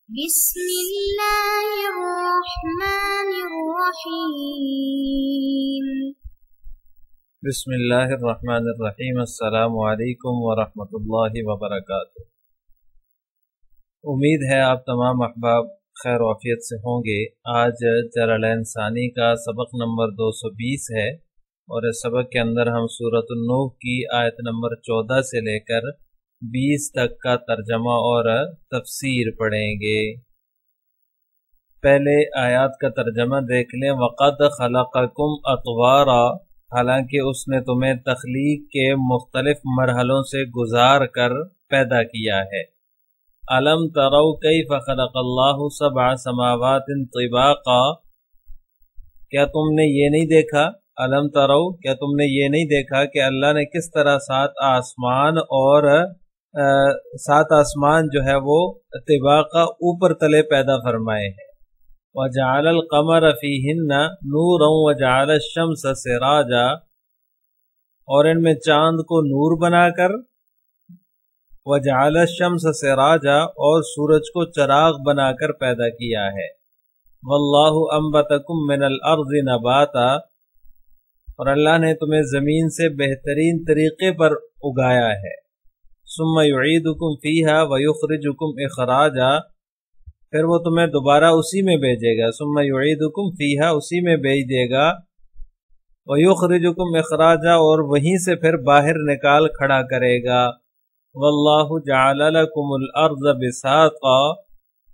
بسم اللہ الرحمن الرحیم۔ بسم اللہ الرحمن الرحیم۔ السلام علیکم ورحمۃ اللہ وبرکاتہ۔ امید ہے آپ تمام احباب خیر و عافیت سے ہوں گے۔ آج جلالین ثانی کا سبق نمبر 220 ہے اور اس سبق کے اندر ہم سورۃ النوح کی آیت نمبر 14 سے لے کر 20 تک کا ترجمہ اور تفسیر پڑھیں گے۔ پہلے آیات کا ترجمہ دیکھ لیں۔ وَقَدْ خَلَقَكُمْ أَطْوَارًا، حالانکہ اس نے تمہیں تخلیق کے مختلف مرحلوں سے گزار کر پیدا کیا ہے۔ أَلَمْ تَرَوْا كَيْفَ خَلَقَ اللَّهُ سَبْعَ سَمَاوَاتٍ طِبَاقًا، کیا تم نے یہ نہیں دیکھا؟ أَلَمْ تَرَوْا، کیا تم نے یہ نہیں دیکھا کہ اللہ نے کس طرح سات آسمان جو ہے وہ طباقہ اوپر تلے پیدا فرمائے ہیں۔ وَجَعَلَ الْقَمَرَ فِيهِنَّ نُورًا وَجَعَلَ الشَّمْسَ سِرَاجًا، اور ان میں چاند کو نور بنا کر، وَجَعَلَ الشَّمْسَ سِرَاجًا، اور سورج کو چراغ بنا کر پیدا کیا ہے۔ وَاللَّهُ أَنبَتَكُم مِّنَ الْأَرْضِ نَبَاتًا، اور اللہ نے تمہیں زمین سے بہترین طریقے پر اگایا ہے۔ ثُمَّ يُعِيدُكُمْ فِيهَا وَيُخْرِجُكُمْ إِخْرَاجًا، پھر وہ تمہیں دوبارہ اسی میں بھیجے گا۔ ثُمَّ يُعِيدُكُمْ فِيهَا، اسی میں بھیج دے گا۔ وَيُخْرِجُكُمْ إِخْرَاجًا، اور وہیں سے پھر باہر نکال کھڑا کرے گا۔ وَاللَّهُ جَعَلَ لَكُمُ الْأَرْضَ بِسَاطًا،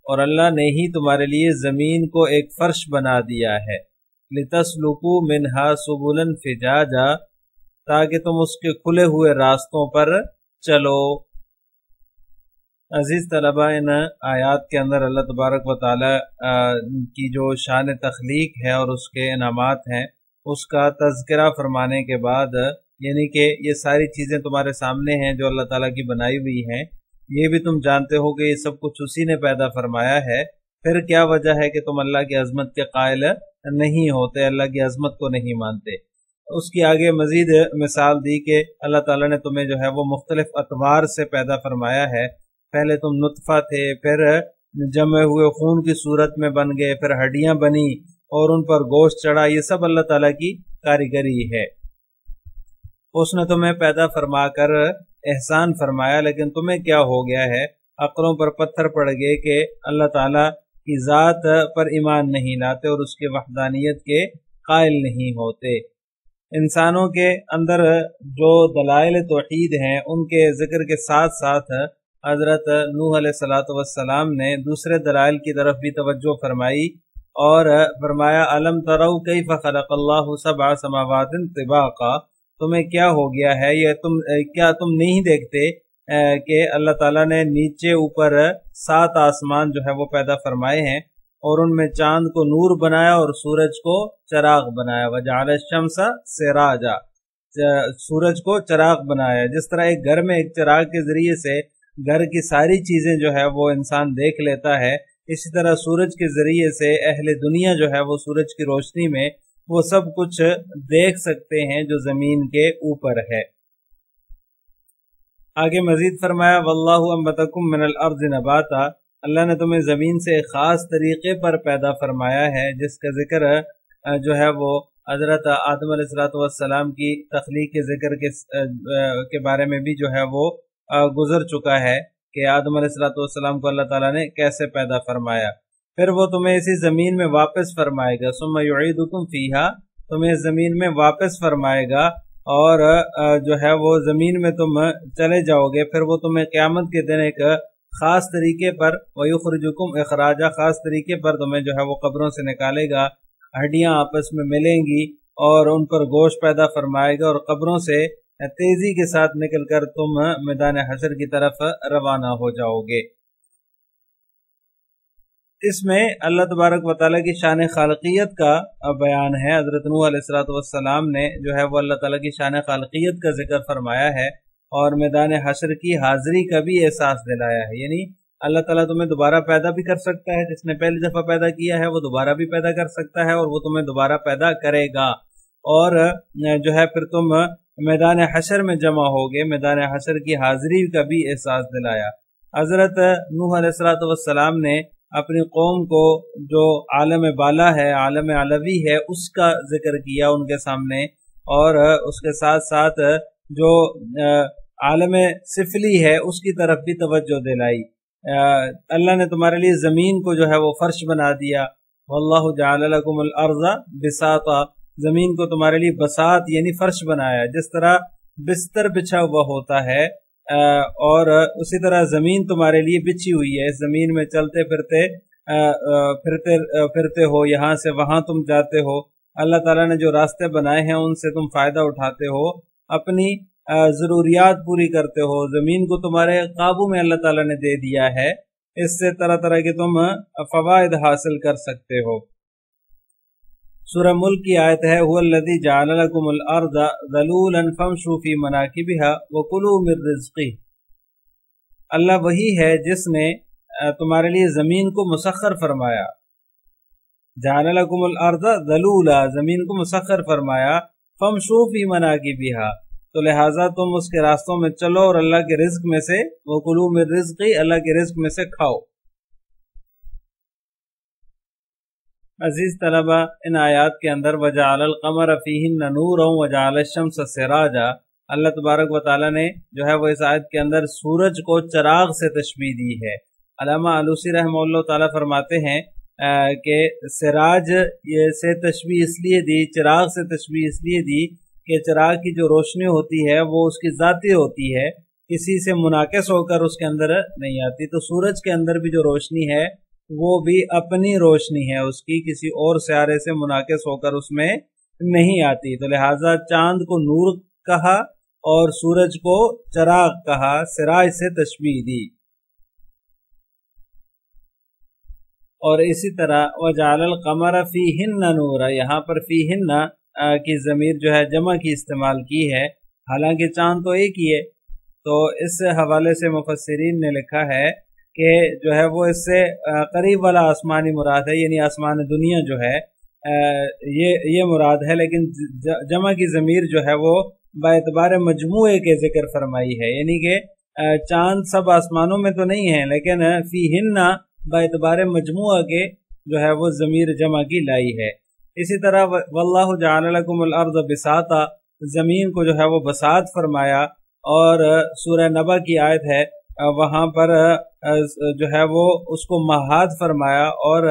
اور اللہ نے ہی تمہارے لیے زمین کو ایک فرش بنا دیا ہے۔ لِتَسْلُكُوا مِنْهَا سُبُلًا فِجَاجًا، تاکہ تم اس کے کھلے ہوئے راستوں پر چلو۔ عزیز طلبہ، ان آیات کے اندر اللہ تبارک و تعالی کی جو شان تخلیق ہے اور اس کے انعامات ہیں اس کا تذکرہ فرمانے کے بعد، یعنی کہ یہ ساری چیزیں تمہارے سامنے ہیں جو اللہ تعالیٰ کی بنائی ہوئی ہیں، یہ بھی تم جانتے ہو کہ یہ سب کچھ اسی نے پیدا فرمایا ہے، پھر کیا وجہ ہے کہ تم اللہ کی عظمت کے قائل نہیں ہوتے، اللہ کی عظمت کو نہیں مانتے؟ اس کی آگے مزید مثال دی کہ اللہ تعالیٰ نے تمہیں جو ہے وہ مختلف اطوار سے پیدا فرمایا ہے۔ پہلے تم نطفہ تھے، پھر جمع ہوئے خون کی صورت میں بن گئے، پھر ہڈیاں بنی اور ان پر گوشت چڑھا۔ یہ سب اللہ تعالیٰ کی کاریگری ہے۔ اس نے تمہیں پیدا فرما کر احسان فرمایا، لیکن تمہیں کیا ہو گیا ہے؟ عقلوں پر پتھر پڑ گئے کہ اللہ تعالیٰ کی ذات پر ایمان نہیں لاتے اور اس کے وحدانیت کے قائل نہیں ہوتے۔ انسانوں کے اندر جو دلائل توحید ہیں ان کے ذکر کے ساتھ ساتھ حضرت نوح علیہ السلام نے دوسرے دلائل کی طرف بھی توجہ فرمائی اور فرمایا أَلَمْ تَرَوْا كَيْفَ خَلَقَ اللَّهُ سَبْعَ سَمَاوَاتٍ طِبَاقًا، تمہیں کیا ہو گیا ہے؟ کیا تم نہیں دیکھتے کہ اللہ تعالیٰ نے نیچے اوپر 7 آسمان جو ہے وہ پیدا فرمائے ہیں اور ان میں چاند کو نور بنایا اور سورج کو چراغ بنایا۔ وَجَعَلَ الشَّمْسَ سِرَاجًا، سورج کو چراغ بنایا۔ جس طرح ایک گھر میں ایک چراغ کے ذریعے سے گھر کی ساری چیزیں جو ہے وہ انسان دیکھ لیتا ہے، اسی طرح سورج کے ذریعے سے اہل دنیا جو ہے وہ سورج کی روشنی میں وہ سب کچھ دیکھ سکتے ہیں جو زمین کے اوپر ہے۔ آگے مزید فرمایا وَاللَّهُ أَنبَتَكُم مِّنَ الْأَرْضِ نَبَاتًا، اللہ نے تمہیں زمین سے ایک خاص طریقے پر پیدا فرمایا ہے، جس کا ذکر جو ہے وہ حضرت آدم علیہ السلام کی تخلیق کے ذکر کے بارے میں بھی جو ہے وہ گزر چکا ہے کہ آدم علیہ السلام کو اللہ تعالیٰ نے کیسے پیدا فرمایا۔ پھر وہ تمہیں اسی زمین میں واپس فرمائے گا۔ ثم يعيدكم فيها، تمہیں زمین میں واپس فرمائے گا اور جو ہے وہ زمین میں تم چلے جاؤ گے۔ پھر وہ تمہیں قیامت کے دن ایک خاص طریقے پر ويخرجكم اخراجا، خاص طریقے پر تمہیں جو ہے وہ قبروں سے نکالے گا، ہڈیاں آپس میں ملیں گی اور ان پر گوشت پیدا فرمائے گا اور قبروں سے تیزی کے ساتھ نکل کر تم میدان حشر کی طرف روانہ ہو جاؤ گے۔ اس میں اللہ تبارک و تعالیٰ کی شان خالقیت کا بیان ہے۔ حضرت نوح علیہ السلام نے جو ہے وہ اللہ تعالیٰ کی شان خالقیت کا ذکر فرمایا ہے اور میدان حشر کی حاضری کا بھی احساس دلایا ہے۔ یعنی اللہ تعالیٰ تمہیں دوبارہ پیدا بھی کر سکتا ہے، جس نے پہلی دفعہ پیدا کیا ہے وہ دوبارہ بھی پیدا کر سکتا ہے اور وہ تمہیں دوبارہ پیدا کرے گا، اور جو ہے پھر تم میدان حشر میں جمع ہوگے۔ میدان حشر کی حاضری کا بھی احساس دلایا۔ حضرت نوح علیہ السلام نے اپنی قوم کو جو عالم بالا ہے، عالم علوی ہے، اس کا ذکر کیا ان کے سامنے، اور اس کے ساتھ ساتھ جو عالم سفلی ہے اس کی طرف بھی توجہ دلائی۔ اللہ نے تمہارے لیے زمین کو جو ہے وہ فرش بنا دیا، واللہ جعل لکم الارض بساطا، زمین کو تمہارے لیے بساط یعنی فرش بنایا، جس طرح بستر بچھا ہوا ہوتا ہے اور اسی طرح زمین تمہارے لیے بچھی ہوئی ہے، زمین میں چلتے پھرتے ہو، یہاں سے وہاں تم جاتے ہو، اللہ تعالیٰ نے جو راستے بنائے ہیں ان سے تم فائدہ اٹھاتے ہو، اپنی ضروریات پوری کرتے ہو، زمین کو تمہارے قابو میں اللہ تعالیٰ نے دے دیا ہے، اس سے طرح طرح کے تم فوائد حاصل کر سکتے ہو۔ سورہ ملک کی آیت ہے هو الذی جعل لکم الارض ذلولا فامشوا فی مناکبها وکلوا من رزقہ، اللہ وہی ہے جس نے تمہارے لیے زمین کو مسخر فرمایا، جعل لکم الارض ذلولا، زمین کو مسخر فرمایا، فامشوا فی مناکبها، تو لہٰذا تم اس کے راستوں میں چلو اور اللہ کے رزق میں سے، وکلوا من رزقہ، اللہ کے رزق میں سے کھاؤ۔ عزیز طلبہ، ان آیات کے اندر وجعل القمر فیہن نورا وجعل الشمس سراجا، اللہ تبارک و تعالیٰ نے جو ہے وہ اس آیت کے اندر سورج کو چراغ سے تشبیہ دی ہے۔ علامہ آلوسی رحمہ اللہ تعالیٰ فرماتے ہیں کہ سراج سے تشبیہ اس لیے دی، چراغ سے تشبیہ اس لیے دی کہ چراغ کی جو روشنی ہوتی ہے وہ اس کی ذاتی ہوتی ہے، کسی سے منعکس ہو کر اس کے اندر نہیں آتی، تو سورج کے اندر بھی جو روشنی ہے وہ بھی اپنی روشنی ہے، اس کی کسی اور سیارے سے منعکس ہو کر اس میں نہیں آتی، تو لہٰذا چاند کو نور کہا اور سورج کو چراغ کہا، سراج سے تشبیہ دی۔ اور اسی طرح وجعل القمر فیہن نورا، یہاں پر فیہن کی ضمیر جو ہے جمع کی استعمال کی ہے، حالانکہ چاند تو ایک ہی ہے، تو اس حوالے سے مفسرین نے لکھا ہے کہ جو ہے وہ اس سے قریب والا آسمانی مراد ہے، یعنی آسمان دنیا جو ہے یہ مراد ہے، لیکن جمع کی ضمیر جو ہے وہ باعتبار مجموعے کے ذکر فرمائی ہے، یعنی کہ چاند سب آسمانوں میں تو نہیں ہے، لیکن فیہن باعتبار مجموعہ کے جو ہے وہ ضمیر جمع کی لائی ہے۔ اسی طرح واللہ جعل لکم الارض بساطا، زمین کو جو ہے وہ بساط فرمایا، اور سورہ نبا کی آیت ہے وہاں پر جو ہے وہ اس کو مہاد فرمایا، اور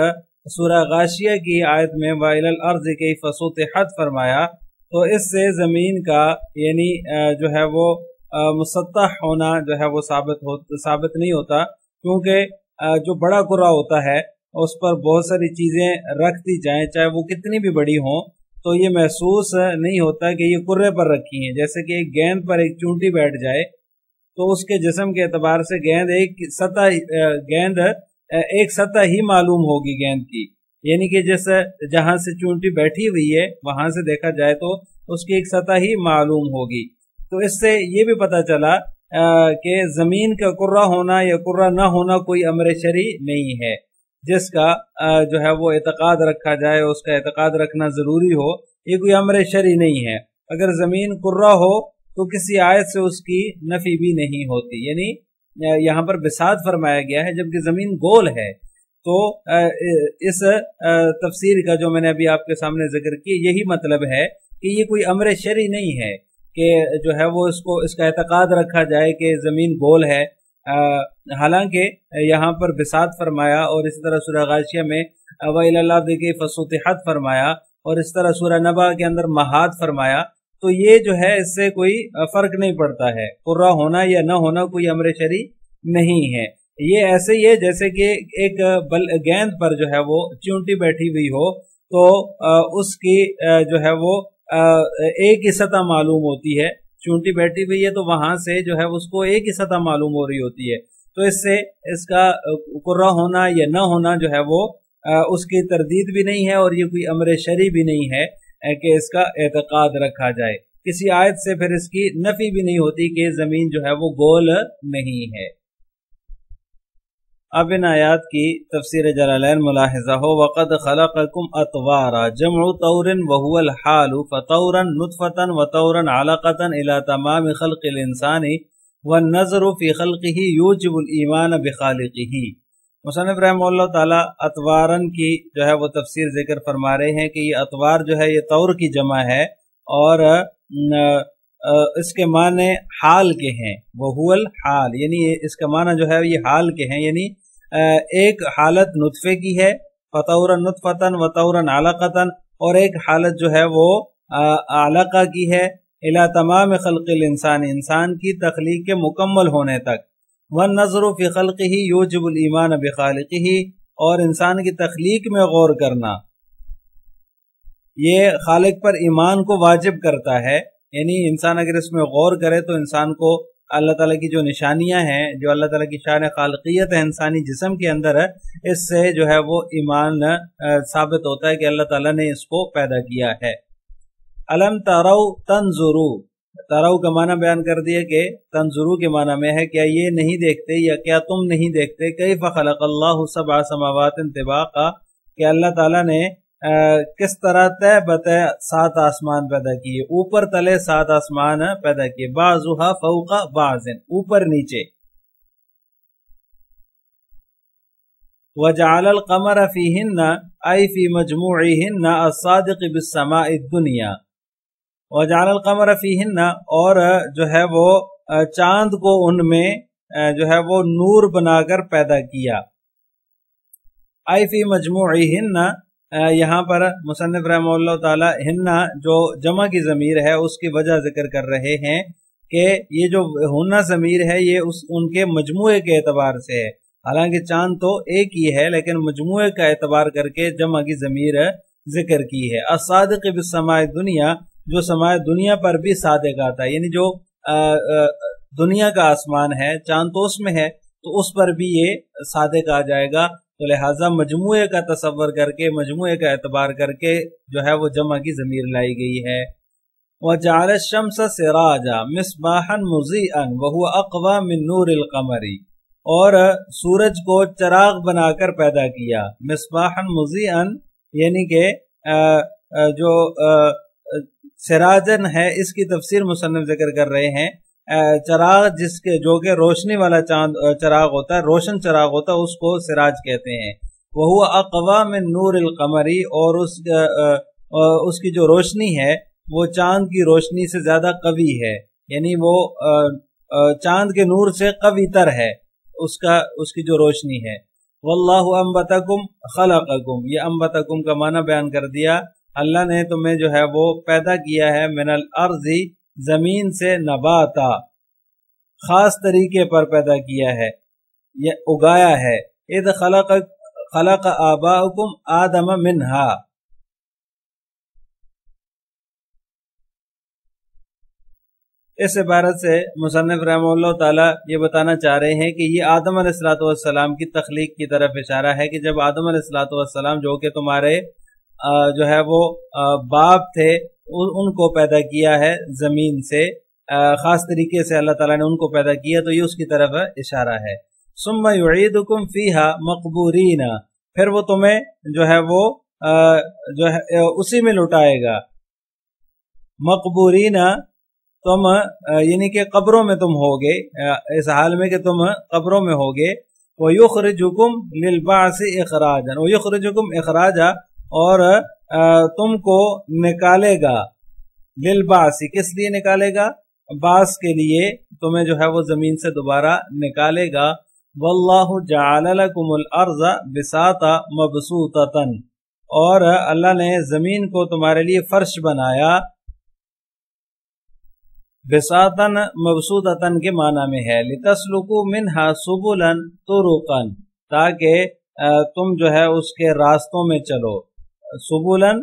سورہ غاشیہ کی آیت میں وَإِلَى الْأَرْضِ كَيْفَ سُطِحَتْ فرمایا، تو اس سے زمین کا یعنی جو ہے وہ مسطح ہونا جو ہے وہ ثابت نہیں ہوتا، کیونکہ جو بڑا کرہ ہوتا ہے اس پر بہت ساری چیزیں رکھ دی جائیں، چاہے وہ کتنی بھی بڑی ہوں، تو یہ محسوس نہیں ہوتا کہ یہ کرے پر رکھی ہیں۔ جیسے کہ ایک گیند پر ایک چونٹی بیٹھ جائے تو اس کے جسم کے اعتبار سے گیند ایک سطح ہی معلوم ہوگی گیند کی، یعنی کہ جہاں سے چونٹی بیٹھی ہوئی ہے وہاں سے دیکھا جائے تو اس کی ایک سطح ہی معلوم ہوگی۔ تو اس سے یہ بھی پتہ چلا کہ زمین کا کرہ ہونا یا کرہ نہ ہونا کوئی امر شرعی نہیں ہے، جس کا جو ہے وہ اعتقاد رکھا جائے، اس کا اعتقاد رکھنا ضروری ہو، یہ کوئی امر شرعی نہیں ہے۔ اگر زمین کرہ ہو تو کسی آیت سے اس کی نفی بھی نہیں ہوتی، یعنی یہاں پر بساط فرمایا گیا ہے جبکہ زمین گول ہے، تو اس تفسیر کا جو میں نے ابھی آپ کے سامنے ذکر کی یہی مطلب ہے کہ یہ کوئی امر شرعی نہیں ہے کہ جو ہے وہ اس کا اعتقاد رکھا جائے کہ زمین گول ہے، حالانکہ یہاں پر بساط فرمایا، اور اس طرح سورہ غاشیہ میں وَإِلَى الْأَرْضِ كَيْفَ سُطِحَتْ فرمایا، اور اس طرح سورہ نبا کے اندر مہاد فرمایا، تو یہ جو ہے اس سے کوئی فرق نہیں پڑتا ہے، کرہ ہونا یا نہ ہونا کوئی امر شرعی نہیں ہے۔ یہ ایسے ہی ہے جیسے کہ ایک گیند پر جو ہے وہ چونٹی بیٹھی ہوئی ہو تو اس کی جو ہے وہ ایک ہی سطح معلوم ہوتی ہے، چونٹی بیٹھی ہوئی ہے تو وہاں سے جو ہے اس کو ایک ہی سطح معلوم ہو رہی ہوتی ہے، تو اس سے اس کا کرہ ہونا یا نہ ہونا جو ہے وہ اس کی تردید بھی نہیں ہے، اور یہ کوئی امر شرعی بھی نہیں ہے کہ اس کا اعتقاد رکھا جائے۔ کسی آیت سے پھر اس کی نفی بھی نہیں ہوتی کہ زمین جو ہے وہ گول نہیں ہے۔ اب ان آیات کی تفسیر جلالین ملاحظہ ہو، وَقَدْ خَلَقَكُمْ أَطْوَارًا جمع طور وهو الحال فطورا نطفة وطورا علقة إلى تمام خلق الإنسان والنظر في خلقه يوجب الإيمان بخالقه۔ مصنف رحمہ تعالی اطوارن کی جو ہے وہ تفسیر ذکر فرما رہے ہیں کہ یہ اطوار جو ہے یہ طور کی جمع ہے اور اس کے معنی حال کے ہیں، وہو الحال، یعنی اس کا معنی جو ہے یہ حال کے ہیں، یعنی ایک حالت نطفے کی ہے فطورا نطفتن وطورا علقتن، اور ایک حالت جو ہے وہ علقہ کی ہے الی تمام خلق الانسان، انسان کی تخلیق کے مکمل ہونے تک، والنظر فی خلقہ یوجب الایمان بخالقہ، اور انسان کی تخلیق میں غور کرنا یہ خالق پر ایمان کو واجب کرتا ہے، یعنی انسان اگر اس میں غور کرے تو انسان کو اللہ تعالیٰ کی جو نشانیاں ہیں، جو اللہ تعالیٰ کی شان خالقیت ہے انسانی جسم کے اندر ہے، اس سے جو ہے وہ ایمان ثابت ہوتا ہے کہ اللہ تعالیٰ نے اس کو پیدا کیا ہے۔ علم ترو تنظرو، ترو کا معنی بیان کر دیا کہ تنظرو کے معنی میں ہے کیا یہ نہیں دیکھتے یا کیا تم نہیں دیکھتے کیف خلق اللہ سبع سماوات طباقا، کہ اللہ تعالیٰ نے کس طرح طے بطے 7 آسمان پیدا کیے، اوپر تلے 7 آسمان پیدا کیے، بعضها فوق بعض، اوپر نیچے۔ وجعل القمر فیہن ای فی مجموعہن الصادق بالسماء الدنیا، وجعل القمر فیہن، اور جو ہے وہ چاند کو ان میں جو ہے وہ نور بنا کر پیدا کیا، ای فی مجموعہن، یہاں پر مصنف رحمہ اللہ تعالی ہننا جو جمع کی ضمیر ہے اس کی وجہ ذکر کر رہے ہیں کہ یہ جو ہننا ضمیر ہے یہ ان کے مجموعے کے اعتبار سے ہے، حالانکہ چاند تو ایک ہی ہے لیکن مجموعے کا اعتبار کر کے جمع کی ضمیر ذکر کی ہے۔ الصادق بالسماء دنیا، جو سماء دنیا پر بھی صادق آتا ہے، یعنی جو دنیا کا آسمان ہے چاند تو اس میں ہے تو اس پر بھی یہ صادق آ جائے گا، تو لہٰذا مجموعے کا تصور کر کے مجموعے کا اعتبار کر کے جو ہے وہ جمع کی ضمیر لائی گئی ہے۔ وَجَعَلَ الشَّمْسَ سِرَاجًا مِصْبَاحًا مُضِيئًا وَهُوَ أَقْوَى مِن نُورِ الْقَمَرِ، اور سورج کو چراغ بنا کر پیدا کیا، مصباحًا مضیئًا، یعنی کہ جو سراجن ہے اس کی تفسیر مصنف ذکر کر رہے ہیں، چراغ جس کے جو کہ روشنی والا چاند چراغ ہوتا ہے، روشن چراغ ہوتا ہے، اس کو سراج کہتے ہیں۔ وَهُوَ أَقْوَى مِن نُورِ الْقَمَرِ، اور اس کی جو روشنی ہے وہ چاند کی روشنی سے زیادہ قوی ہے، یعنی وہ چاند کے نور سے قوی تر ہے اس کی جو روشنی ہے۔ وَاللَّهُ أَنبَتَكُمْ خَلَقَكُمْ، یہ انبتکم کا معنی بیان کر دیا، اللہ نے تمہیں جو ہے وہ پیدا کیا ہے من الارض، زمین سے، نباتا، خاص طریقے پر پیدا کیا ہے، یہ اگایا ہے۔ اذ خلق آباؤکم آدم منہا، اس عبارت سے مصنف رحمہ اللہ تعالی یہ بتانا چاہ رہے ہیں کہ یہ آدم علیہ السلام کی تخلیق کی طرف اشارہ ہے کہ جب آدم علیہ السلام جو کہ تمہارے جو ہے وہ باپ تھے ان کو پیدا کیا ہے زمین سے، خاص طریقے سے اللہ تعالیٰ نے ان کو پیدا کیا، تو یہ اس کی طرف اشارہ ہے۔ ثم یعیدکم فیہا مقبورین، پھر وہ تمہیں جو ہے وہ جو ہے اسی میں لٹائے گا، مقبورین، تم یعنی کہ قبروں میں تم ہوگے، اس حال میں کہ تم قبروں میں ہوگے۔ وَيُخْرِجُكُمْ لِلْبَعْثِ إِخْرَاجًا، وَيُخْرِجُكُمْ إِخْرَاجًا، اور تم کو نکالے گا، لِلْبَعْثِ، کس لیے نکالے گا؟ بعث کے لیے تمہیں جو ہے وہ زمین سے دوبارہ نکالے گا۔ وَاللَّهُ جَعَلَ لَكُمُ الْأَرْضَ بِسَاطًا مَبْسُوطَةً، اور اللہ نے زمین کو تمہارے لیے فرش بنایا، بساطن مبسوطتن کے معنی میں ہے، لِتَسْلُكُوا مِنْهَا سُبُلًا طُرُقًا، تاکہ تم جو ہے اس کے راستوں میں چلو۔ سبولن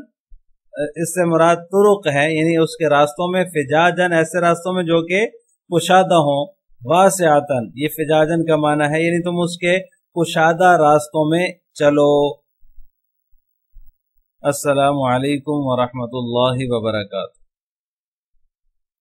اس سے مراد طرق ہے، یعنی اس کے راستوں میں، فجاجن ایسے راستوں میں جو کہ کشادہ ہوں، واسعتن یہ فجاجن کا معنی ہے، یعنی تم اس کے کشادہ راستوں میں چلو۔ السلام علیکم ورحمۃ اللہ وبرکاتہ۔